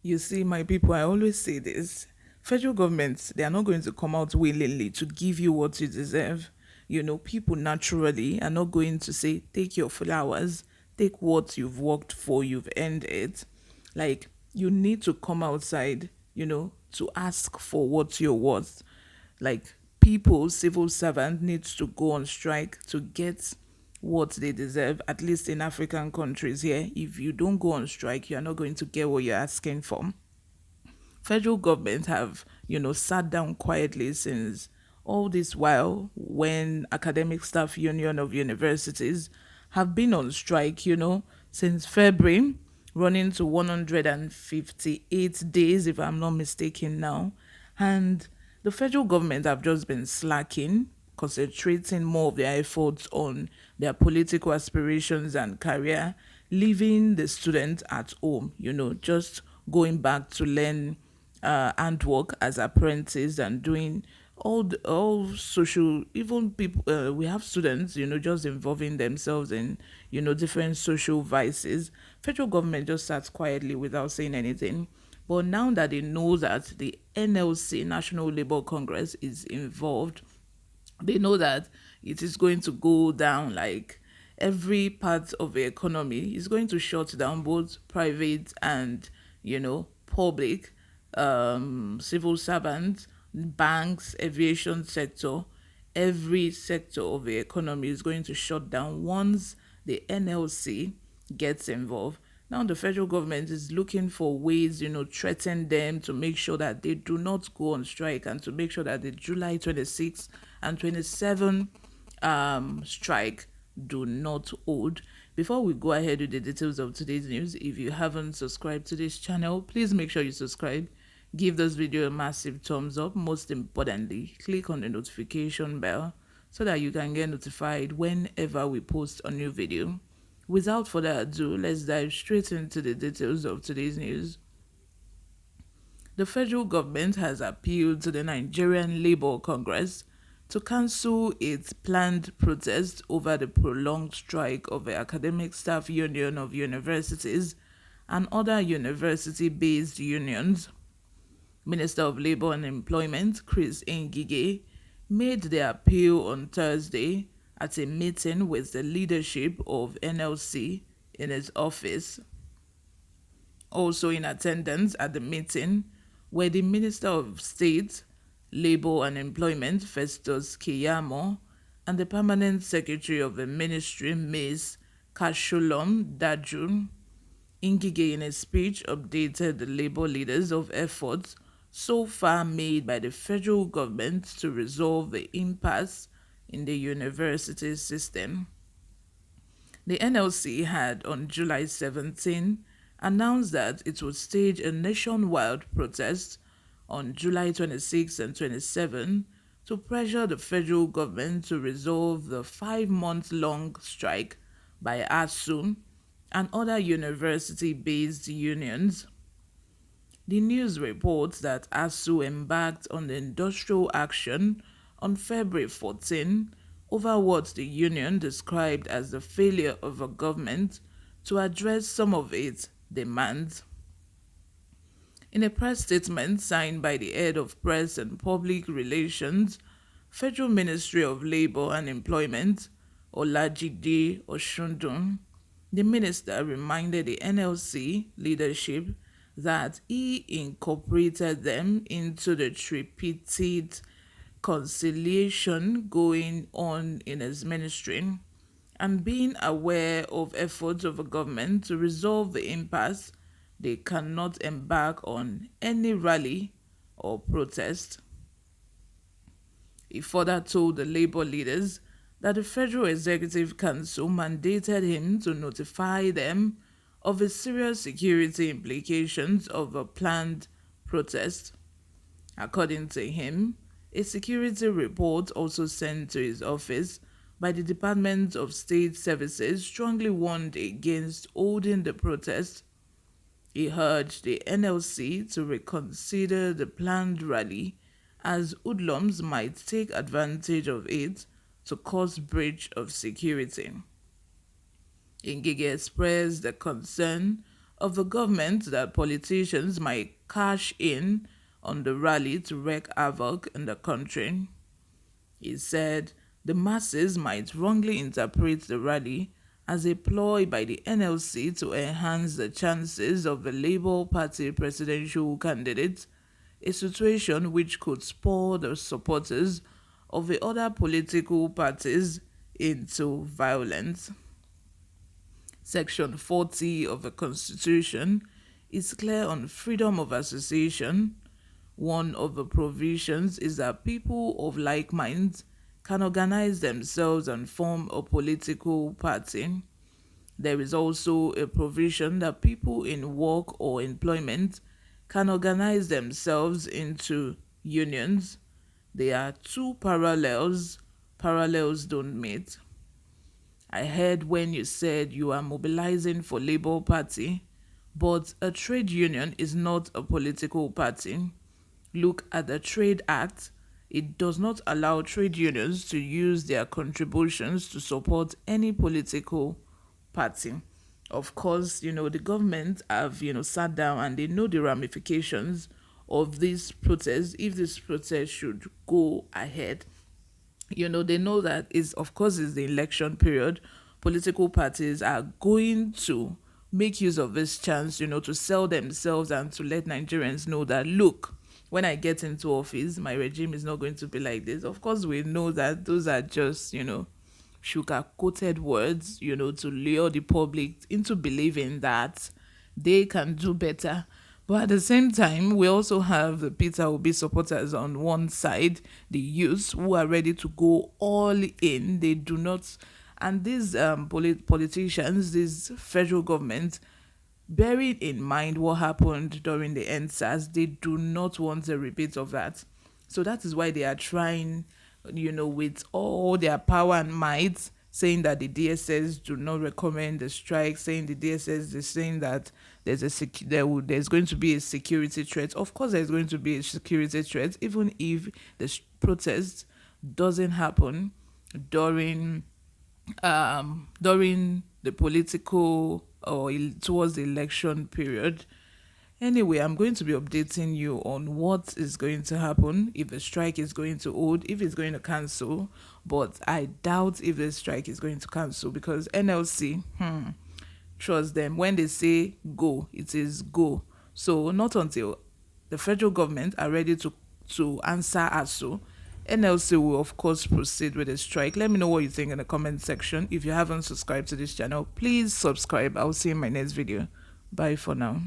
You see, my people, I always say this. Federal governments, they are not going to come out willingly to give you what you deserve. People naturally are not going to say, take your flowers, take what you've worked for, you've earned it. Like, you need to come outside, to ask for what you're worth. Like, people, civil servant needs to go on strike to get what they deserve, at least in African countries here. If you don't go on strike, you're not going to get what you're asking for. Federal government have, sat down quietly since all this while when academic staff union of universities have been on strike, since February, running to 158 days, if I'm not mistaken now. And the federal government have just been slacking, concentrating more of their efforts on their political aspirations and career, leaving the student at home, just going back to learn handwork as apprentice and doing all social, even people, we have students, just involving themselves in, different social vices. Federal government just sat quietly without saying anything. But now that they know that the NLC, National Labour Congress, is involved, they know that it is going to go down. Like, every part of the economy is going to shut down, both private and public, civil servants, banks, aviation sector. Every sector of the economy is going to shut down once the NLC gets involved. Now the federal government is looking for ways, threaten them to make sure that they do not go on strike, and to make sure that the July 26th and 27 strike do not hold. Before we go ahead with the details of today's news, if you haven't subscribed to this channel, please make sure you subscribe. Give this video a massive thumbs up. Most importantly, click on the notification bell so that you can get notified whenever we post a new video. Without further ado, let's dive straight into the details of today's news. The federal government has appealed to the Nigerian Labour Congress to cancel its planned protest over the prolonged strike of the Academic Staff Union of Universities and other university-based unions. Minister of Labour and Employment, Chris Ngige, made the appeal on Thursday at a meeting with the leadership of NLC in his office. Also in attendance at the meeting were the Minister of State, Labour and Employment, Festus Keyamo, and the Permanent Secretary of the Ministry, Ms. Kasholom Daju. Ngige, in a speech, updated the Labour leaders of efforts so far made by the federal government to resolve the impasse in the university system. The NLC had on July 17 announced that it would stage a nationwide protest on July 26 and 27 to pressure the federal government to resolve the 5-month-long strike by ASU and other university-based unions. The news reports that ASU embarked on the industrial action on February 14 over what the union described as the failure of a government to address some of its demands. In a press statement signed by the head of press and public relations, Federal Ministry of Labour and Employment, Olajide Oshundun, the minister reminded the NLC leadership that he incorporated them into the tripartite conciliation going on in his ministry, and being aware of efforts of the government to resolve the impasse, they cannot embark on any rally or protest. He further told the Labour leaders that the Federal Executive Council mandated him to notify them of the serious security implications of a planned protest. According to him, a security report also sent to his office by the Department of State Services strongly warned against holding the protest. He urged the NLC to reconsider the planned rally, as hoodlums might take advantage of it to cause breach of security. Ngige expressed the concern of the government that politicians might cash in on the rally to wreak havoc in the country. He said the masses might wrongly interpret the rally as a ploy by the NLC to enhance the chances of the Labour Party presidential candidate, a situation which could spur the supporters of the other political parties into violence. Section 40 of the Constitution is clear on freedom of association. One of the provisions is that people of like minds can organize themselves and form a political party. There is also a provision that people in work or employment can organize themselves into unions. They are two parallels. Parallels don't meet. I heard when you said you are mobilizing for Labour Party, but a trade union is not a political party. Look at the Trade Act. It does not allow trade unions to use their contributions to support any political party. Of course, the government have, sat down and they know the ramifications of this protest if this protest should go ahead. They know that is of course is the election period. Political parties are going to make use of this chance, to sell themselves and to let Nigerians know that, look, when I get into office, my regime is not going to be like this. Of course, we know that those are just, sugar coated words, to lure the public into believing that they can do better. But at the same time, we also have the Peter Obi supporters on one side, the youths who are ready to go all in. They do not, and these politicians, this federal government, bearing in mind what happened during the NSAS, they do not want a repeat of that. So that is why they are trying, with all their power and might, saying that the DSS do not recommend the strike, saying the DSS is saying that there's going to be a security threat. Of course, there's going to be a security threat, even if the protest doesn't happen during the political or towards the election period. Anyway, I'm going to be updating you on what is going to happen, if the strike is going to hold, if it's going to cancel. But I doubt if the strike is going to cancel because NLC, trust them. When they say go, it is go. So not until the federal government are ready to answer ASU, NLC will of course proceed with the strike. Let me know what you think in the comment section. If you haven't subscribed to this channel, please subscribe. I'll see you in my next video. Bye for now.